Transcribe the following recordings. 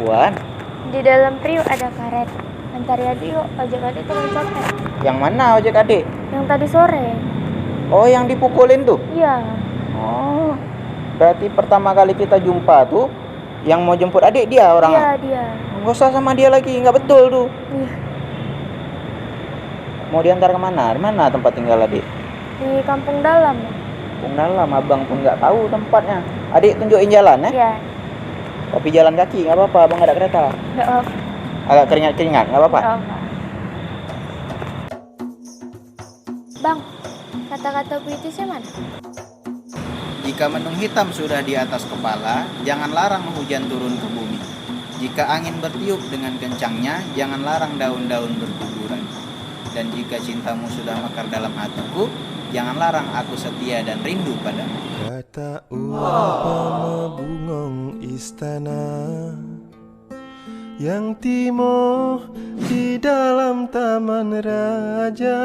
Puan, Di dalam Priuk ada karet. Antar adik yuk, ojek adik tukang copet. yang mana ojek adik? Yang tadi sore. Oh, yang dipukulin tuh? Iya. Oh, berarti pertama kali kita jumpa tuh yang mau jemput adik dia Iya, orangnya? dia. Nggak usah sama dia lagi, nggak betul tuh. Iya. Mau diantar kemana? Di mana tempat tinggal adik? Di kampung dalam. Kampung dalam, abang pun nggak tahu tempatnya. Adik tunjukin jalan ya? Iya. Tapi jalan kaki, nggak apa-apa, abang nggak ada kereta. Nggak apa. Agak keringat-keringat, nggak apa-apa. Nggak apa. Bang, kata-kata puitisnya mana? Jika mendung hitam sudah di atas kepala, jangan larang hujan turun ke bumi. Jika angin bertiup dengan kencangnya, jangan larang daun-daun berguguran. Dan jika cintamu sudah mekar dalam hatiku, jangan larang aku setia dan rindu padamu. Kata umpama bungong istana yang timo di dalam taman raja,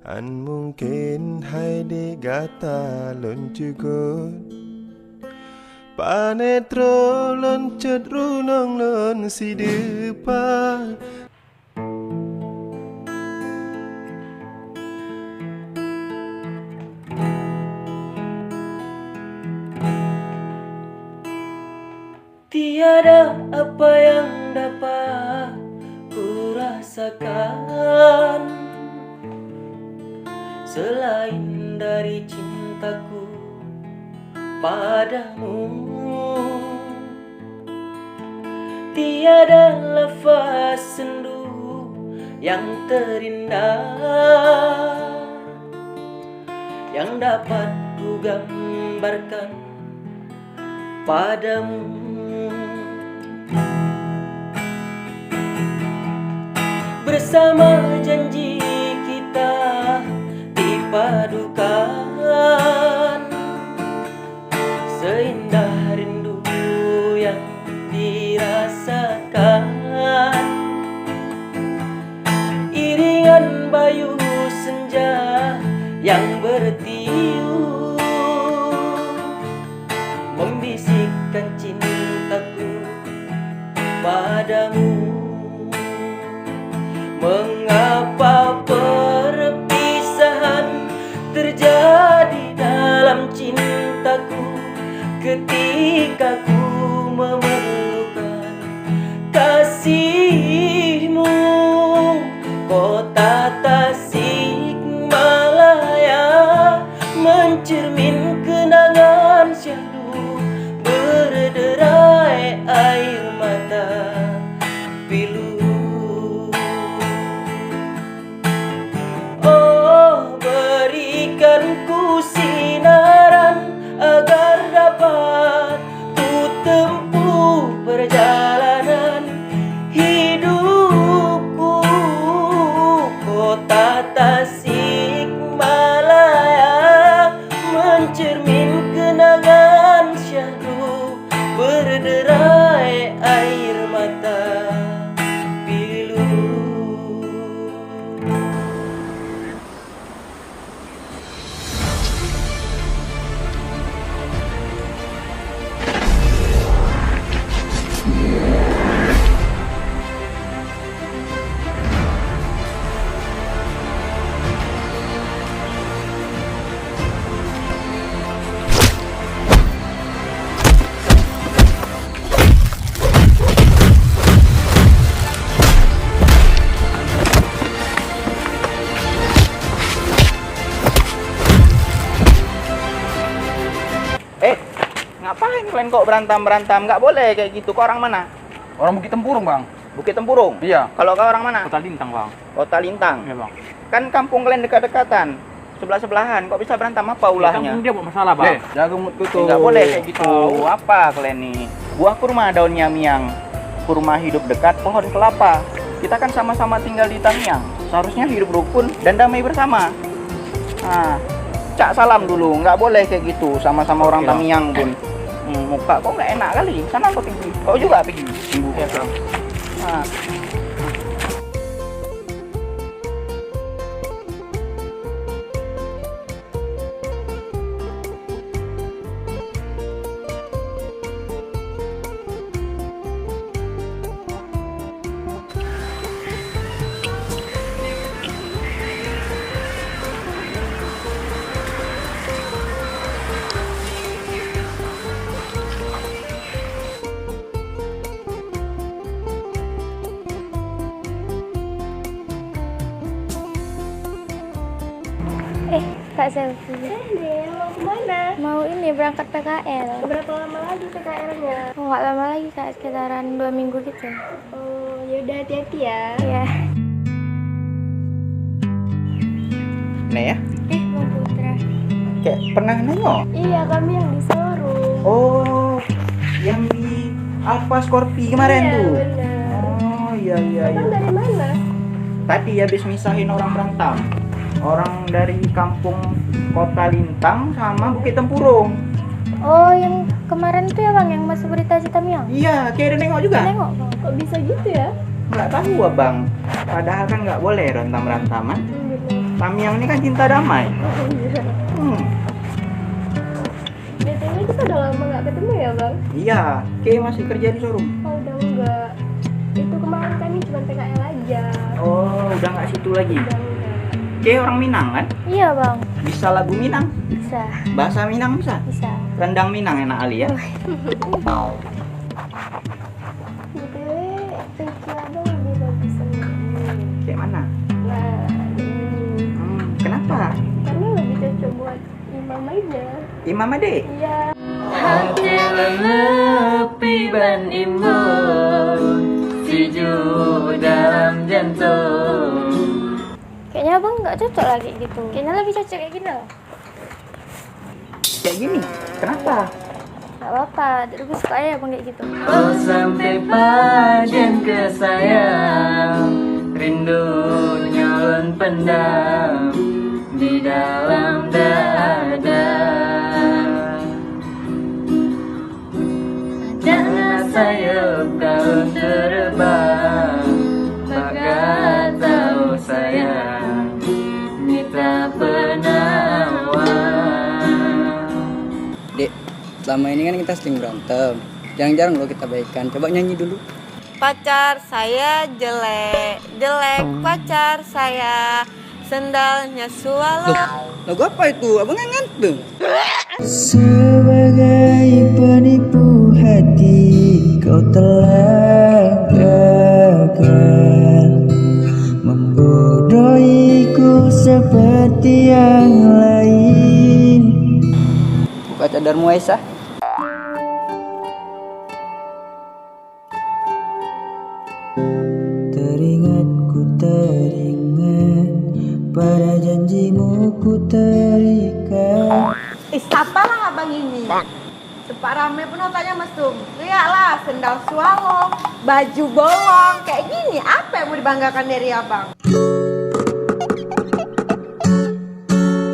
an mungkin haide gata loncugot panetro loncet runong lon si depan. Tiada apa yang dapat ku rasakan selain dari cintaku padamu. Tiada lafaz sendu yang terindah yang dapat ku gambarkan padamu. Bersama janji kita dipadukan, seindah rindu yang dirasakan. Iringan bayu senja yang bertiup membisikkan cintaku padamu. Mengapa perpisahan terjadi dalam cintaku ketika ku memerlukan kasihmu? Kota Tasikmalaya mencermin kenangan syahdu berderai air mata pilu. Oh, berikan ku sinaran agar dapat ku tempuh perjalanan hidupku. Kota Tasikmalaya mencermin kenangan syahdu berderai air mata pilu. Ngapain kalian kok berantem-berantem? Nggak boleh kayak gitu. Kau orang mana? Orang Bukit Tempurung, Bang. Bukit Tempurung? Iya. Kalau kau orang mana? Kota Lintang, Bang. Kota Lintang. Iya, Bang. Kan kampung kalian dekat-dekatan. Sebelah-sebelahan. Kok bisa berantem apa ulahnya? Kampung dia buat masalah, Bang. Jaga mulutku tuh. Nggak boleh kayak gitu. Apa kalian nih? Buah kurma daunnya miang. Kurma hidup dekat pohon kelapa. Kita kan sama-sama tinggal di Tamiang. Seharusnya hidup rukun dan damai bersama. Nah, cak salam dulu. Nggak boleh kayak gitu. Sama-sama orang Bang. Tamiang pun. Muka kok nggak enak kali. Sana kau pergi. Kau juga pergi. Iya, Bang. Nah. Kak Selfie. Deh, mau kemana? Mau ini berangkat PKL. Berapa lama lagi PKL-nya? Oh, nggak lama lagi Kak, sekitaran 2 minggu gitu. Oh, yaudah hati-hati ya. Iya. Nih ya, Bang Putra. kayak pernah nengok. Iya, kami yang di showroom. Oh, yang di Alfa Scorpio kemarin Iya, tuh. bener. Oh iya iya. Abang iya. dari mana? Tadi habis misahin orang berantem. Orang dari kampung Kota Lintang sama Bukit Tempurung. Oh, yang kemarin tuh ya Bang, yang masuk berita Citamiang? Iya, kayak ada nengok juga. Nengok Bang. Kok bisa gitu ya? Nggak tahu abang. Padahal kan nggak boleh berantem-berantaman. Bener. Tamiang ini kan cinta damai. Oh, iya. BTW kita udah lama nggak ketemu ya, Bang? Iya, kayak masih kerja di showroom. Oh, udah enggak. Itu kemarin kami cuma PKL aja. Oh, udah nggak situ lagi. Udah enggak. Kayak orang Minang kan? Iya Bang, Bisa lagu Minang, bisa. bahasa Minang bisa. Bisa. Rendang Minang enak Ali ya. BTW, peci abang lebih bagus yang ini. Kayak mana? Nah, ini. Kenapa? Karena lebih cocok buat imam aja. Imam Ade. Iya. Hati lepi ban imun, sejuk dalam jantung. Kayaknya Abang nggak cocok lagi gitu. Kayaknya lebih cocok kayak gini loh. Kayak gini. Kenapa? Gak apa-apa, lebih suka aja Abang kayak gitu. Oh sampai pajen ke sayang, rindu nyalon pendam di dalam dada. Jangan sayup daun terbang, bagai tahu sayang, minta penawar. Dek, selama ini kan kita sering berantem. Jarang-jarang loh kita baikan. Coba nyanyi dulu. Pacar saya jelek, jelek pacar saya, sendalnya swallow. Lagu apa itu? Abang nggak ngantuk. Sebagai penipu hati kau telah gagal membodohiku seperti yang lain. Buka cadarmu Aisyah. Teringat pada janjimu ku terikat. Siapa lah abang ini? Sepak rame pun otaknya mesum. Lihatlah, sendal swallow, baju bolong, kayak gini. Apa yang mau dibanggakan dari abang?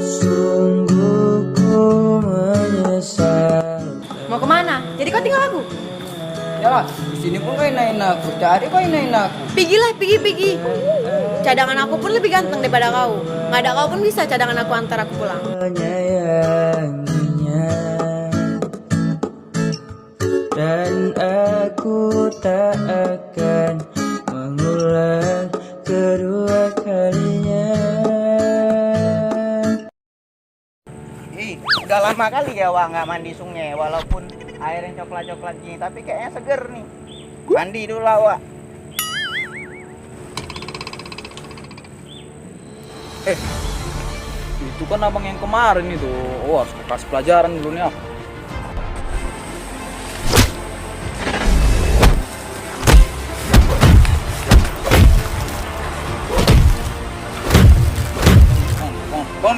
Sungguh ku menyesal. Mau kemana? Jadi kau tinggal aku? Ya, di sini pun kau inain aku. Cari kau inain aku. Pigilah, pergi. Cadangan aku pun lebih ganteng daripada kau. Nggak ada kau pun bisa cadangan aku antar aku pulang. Menyayanginya dan aku tak akan mengulang kedua kalinya. Udah lama kali ya Wak nggak mandi sungai, walaupun air yang coklat-coklat gini, tapi kayaknya seger nih. Mandi dulu lah Wak. Itu kan abang yang kemarin itu. Oh, harus kasih pelajaran dulu nih.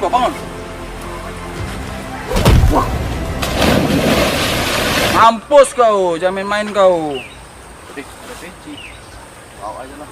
Bangun. Wah. Mampus kau, jangan main kau. Ada peci. Bawa aja lah.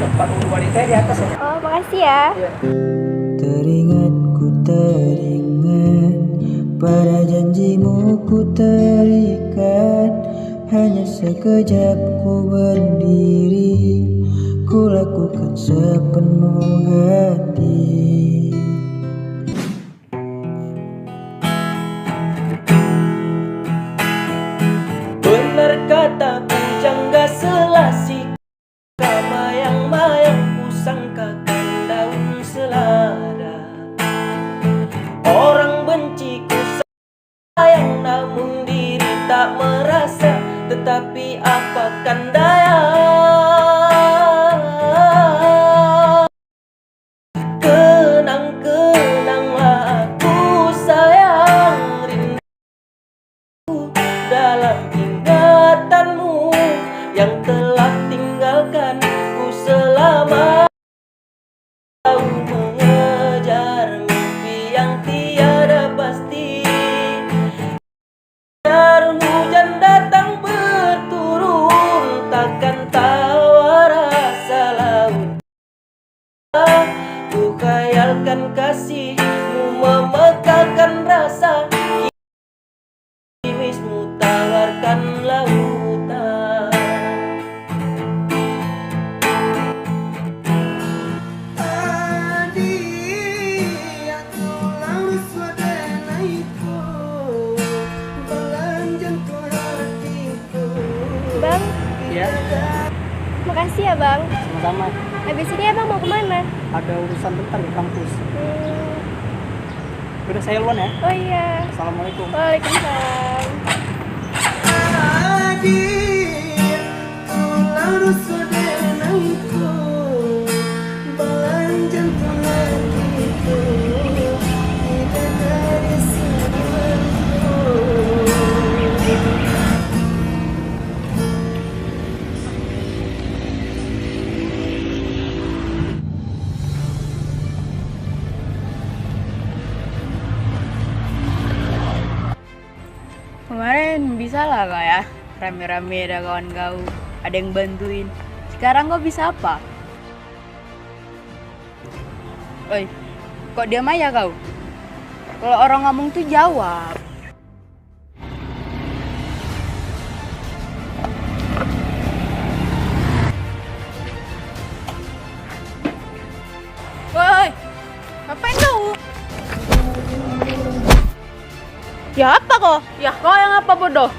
tempat wanita di atas ya. Oh, makasih ya. Teringat pada janjimu ku terikat. Hanya sekejap ku berdiri, ku lakukan sepenuh hati. Benar kata pujangga selasi, mayang-mayang ku sangkakan daun selada. Orang benci ku sayang, namun diri tak merasa. Tetapi apakan daya, kenang-kenanglah aku sayang, rindu dalam ingatanmu yang telah tinggalkan ku selama mengejar mimpi yang tiada pasti. Biar hujan datang berturun, takkan tahu rasa laut. Ku khayalkan kasihmu memekalkan rasa, kimismu tawarkan lautan. Bang, Ya, makasih ya bang. sama-sama. Habis ini abang mau kemana? Ada urusan bentar di kampus. Hmm, Udah saya luan ya. oh iya. Assalamualaikum. Waalaikumsalam. Kemarin bisa lah kak ya, rame-rame ada kawan kau, ada yang bantuin. Sekarang kau bisa apa? Oi, kok diam aja kau? Kalau orang ngomong tuh jawab. Woi, ngapain kau? Ya apa kok? Ya kau yang apa bodoh?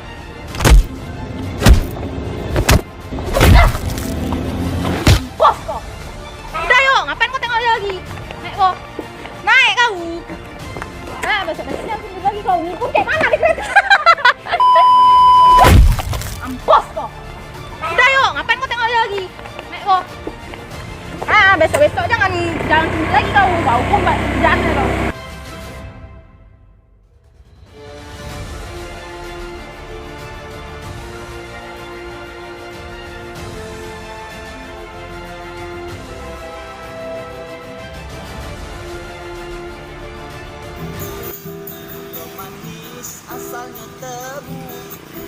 Bos kok. Udah yuk, ngapain kau tengok lagi? Naik kok. Naik kau. Nah, besok-besoknya aku tunggu lagi kau. Ngikut kayak mana di kereta? Ampos kok. Udah yuk, ngapain kau tengok lagi? Naik kok. Ah, besok-besok jangan sendiri lagi kau. Bau pun kerjaannya kau. Asalnya tebu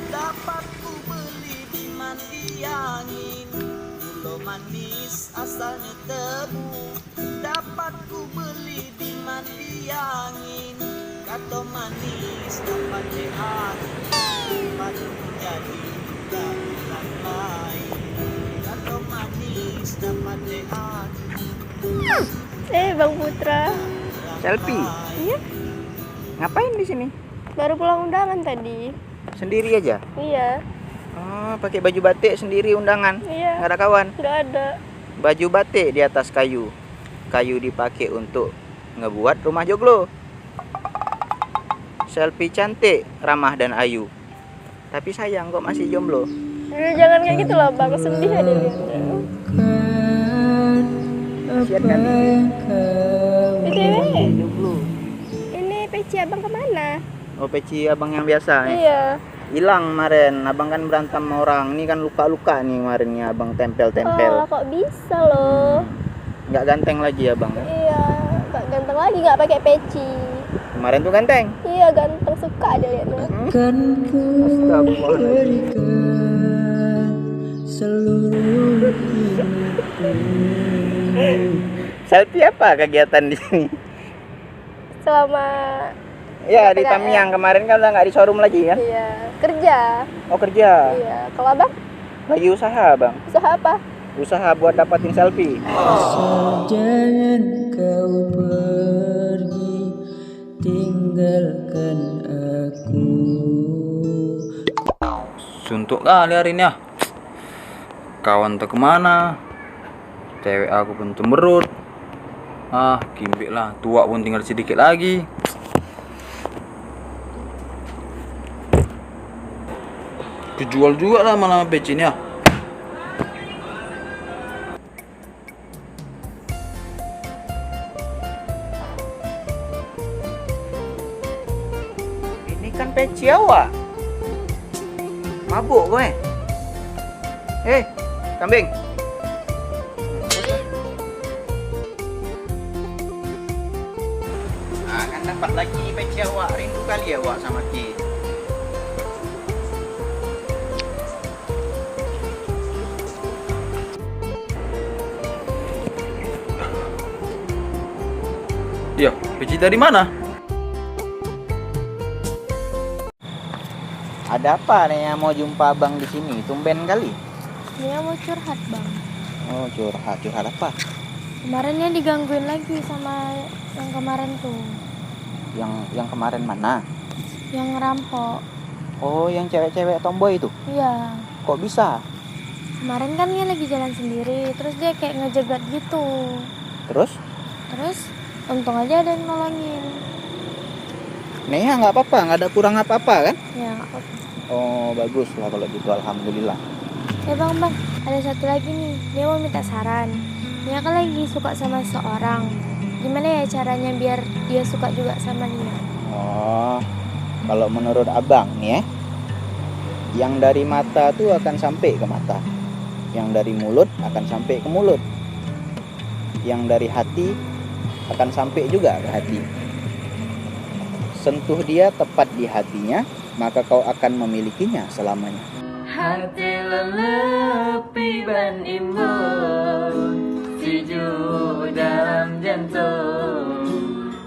dapat ku beli di mandi angin. Pulau manis asalnya tebu dapat ku beli di mandi angin. Kata manis dapat dihati dapat menjadi bulan lain. Kata manis dapat dihati. Bang Putra. Selfie. Iya, Ngapain di sini? baru pulang undangan tadi. Sendiri aja? Iya, Oh, pakai baju batik sendiri undangan? iya. Nggak ada kawan? Nggak ada. Baju batik di atas kayu. Kayu dipakai untuk ngebuat rumah joglo. Selfie cantik, ramah dan ayu. Tapi sayang kok masih jomblo. Jangan kayak gitu lah bang, sedih ada liatnya. Kasihan kan? BTW, Jomblo. ini peci abang kemana? Oh, peci abang yang biasa nih. Iya. Hilang kemarin, abang kan berantem sama orang. Ini kan luka-luka nih kemarinnya abang tempel-tempel. Oh, kok bisa loh? Nggak ganteng lagi abang. Iya, nggak ganteng lagi nggak pakai peci. Kemarin tuh ganteng. Iya, ganteng, suka aja liatnya. Kan ku berikan seluruh hidupku. Selfie apa kegiatan di sini? Selama Ya di PKL. Tamiang kemarin kan udah nggak di showroom lagi kan? iya kerja. Oh kerja. Iya. Kalau abang Lagi usaha bang. usaha apa? Usaha buat dapatin selfie. Jangan kau pergi, tinggalkan aku. Suntuk kali hari ini ya. Kawan tuh kemana? Cewek aku pun cemberut. Kimbik lah. Tua pun tinggal sedikit lagi. Kejual juga lah malah becin ya. Ini kan peci awak. Mabuk gue. Kambing. Kan dapat lagi peci awak. Rindu kali awak sama Ki. Iya, peci dari mana? Ada apa nih yang mau jumpa abang di sini? Tumben kali. Dia mau curhat bang. Oh curhat apa? Kemarin dia digangguin lagi sama yang kemarin tuh, Yang kemarin mana? yang ngerampok. Oh yang cewek-cewek tomboy itu. Iya. Kok bisa? Kemarin kan dia lagi jalan sendiri, terus dia kayak ngejegat gitu. Terus? Terus untung aja ada yang nolongin. Neha nggak apa-apa, nggak ada kurang apa-apa kan? Ya nggak apa-apa. Oh bagus lah kalau gitu, alhamdulillah. Bang, ada satu lagi nih. Dia mau minta saran. Dia kan lagi suka sama seorang. Gimana ya caranya biar dia suka juga sama dia? Oh, kalau menurut abang nih yang dari mata tuh akan sampai ke mata, yang dari mulut akan sampai ke mulut, yang dari hati akan sampai juga ke hati. Sentuh dia tepat di hatinya, maka kau akan memilikinya selamanya. Hati lelepi ban imun, sejuk dalam jantung,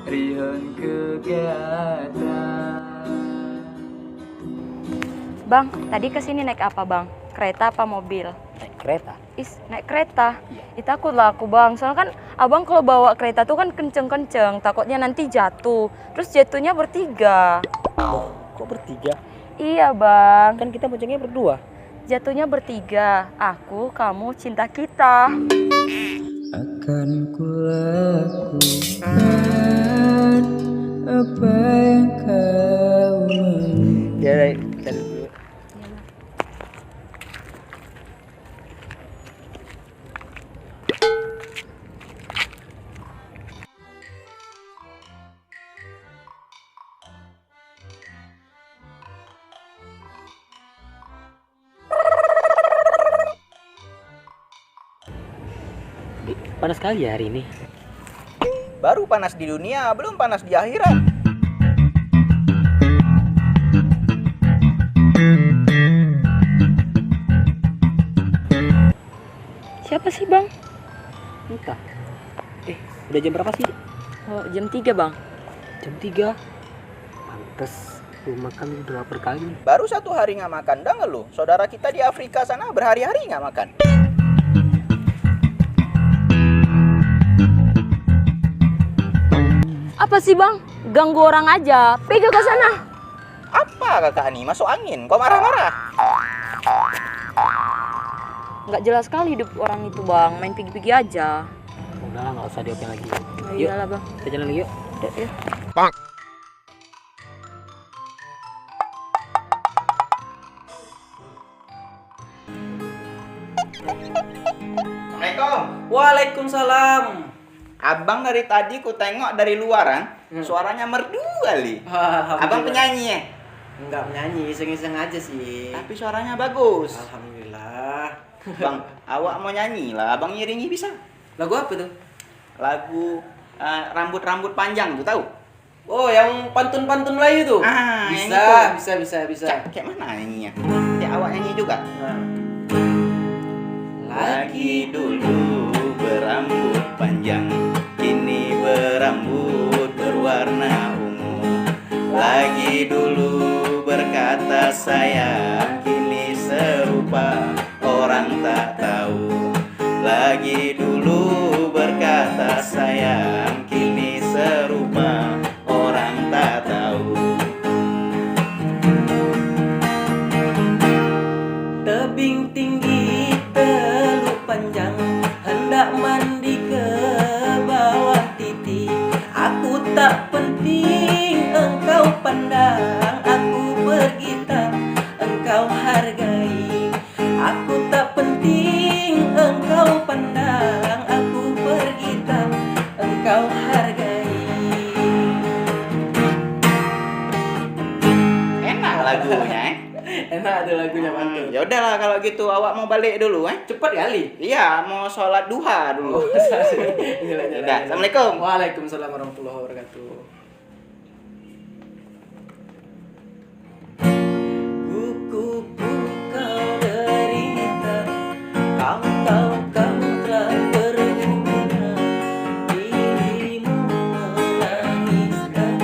rihun kegiatan. Bang, tadi kesini naik apa bang? Kereta apa mobil? Naik kereta. Naik kereta? Takutlah aku bang, soalnya kan abang kalau bawa kereta tuh kan kenceng-kenceng, takutnya nanti jatuh. Terus jatuhnya bertiga. Kok bertiga? Iya bang. Kan kita boncengnya berdua. Jatuhnya bertiga, aku, kamu, cinta kita. Akan kulakukan apa yang kau mau. Ya dari dulu. Panas sekali ya hari ini. Baru panas di dunia, belum panas di akhirat. Siapa sih bang? Entah. Udah jam berapa sih? Oh, jam 3 bang. Jam 3. Pantes belum makan, udah lapar kali nih. Baru 1 hari nggak makan, dah ngeluh. Saudara kita di Afrika sana berhari-hari nggak makan. Apa sih bang? Ganggu orang aja. Pergi ke sana. Apa kakak Ani? Masuk angin. Kok marah-marah? Nggak jelas sekali hidup orang itu bang. Main pergi-pergi aja. Udah lah, nggak usah diopin lagi. Oh, Yuk, iyalah bang. kita jalan lagi yuk. Ya. Assalamualaikum. Waalaikumsalam. Abang dari tadi ku tengok dari luaran, suaranya merdu kali. Abang penyanyi ya? Enggak penyanyi, iseng-iseng aja sih. Tapi suaranya bagus. Alhamdulillah. Bang, awak mau nyanyi lah, abang ngiringi bisa? Lagu apa tuh? Lagu rambut-rambut panjang tuh tahu? Oh, yang pantun-pantun Melayu tuh? Yang itu. Bisa. Kayak mana nyanyinya? Kayak awak nyanyi juga? Lagi dulu berambut panjang, kini berambut berwarna ungu. Lagi dulu berkata sayang, kini serupa orang tak tahu. Lagi dulu berkata sayang, kini serupa orang tak tahu. Tebing tinggi, teluk panjang, hendak mandi ke bawah titik. Aku tak penting engkau pandang, aku pergi tak engkau hargai. Aku tak penting engkau pandang, aku pergi tak engkau hargai. Enak lagunya, Enak ada lagunya mantul. Ya udahlah kalau gitu awak mau balik dulu, Cepat kali. Iya, mau sholat duha dulu. Udah, Assalamualaikum. Waalaikumsalam warahmatullahi wabarakatuh. Kuku kau derita, kau telah berguna, dirimu menangis dan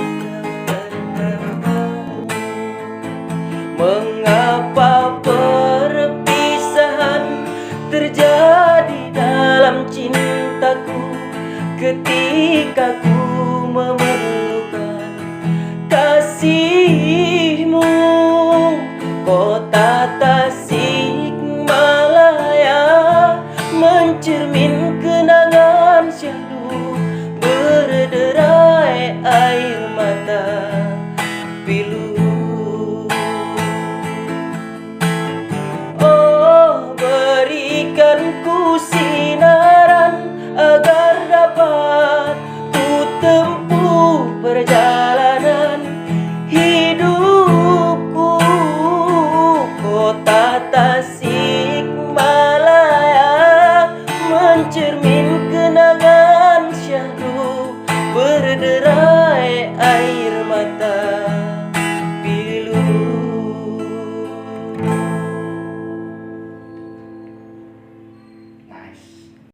tertawa. Mengapa perpisahan terjadi dalam cintaku ketika ku memerlukan kasihmu? Kota Tasikmalaya mencermin kenangan syahdu, berderai air mata pilu. Oh, berikan ku sinaran agar dapat ku tempuh perjalanan hidupku. Kota Tasik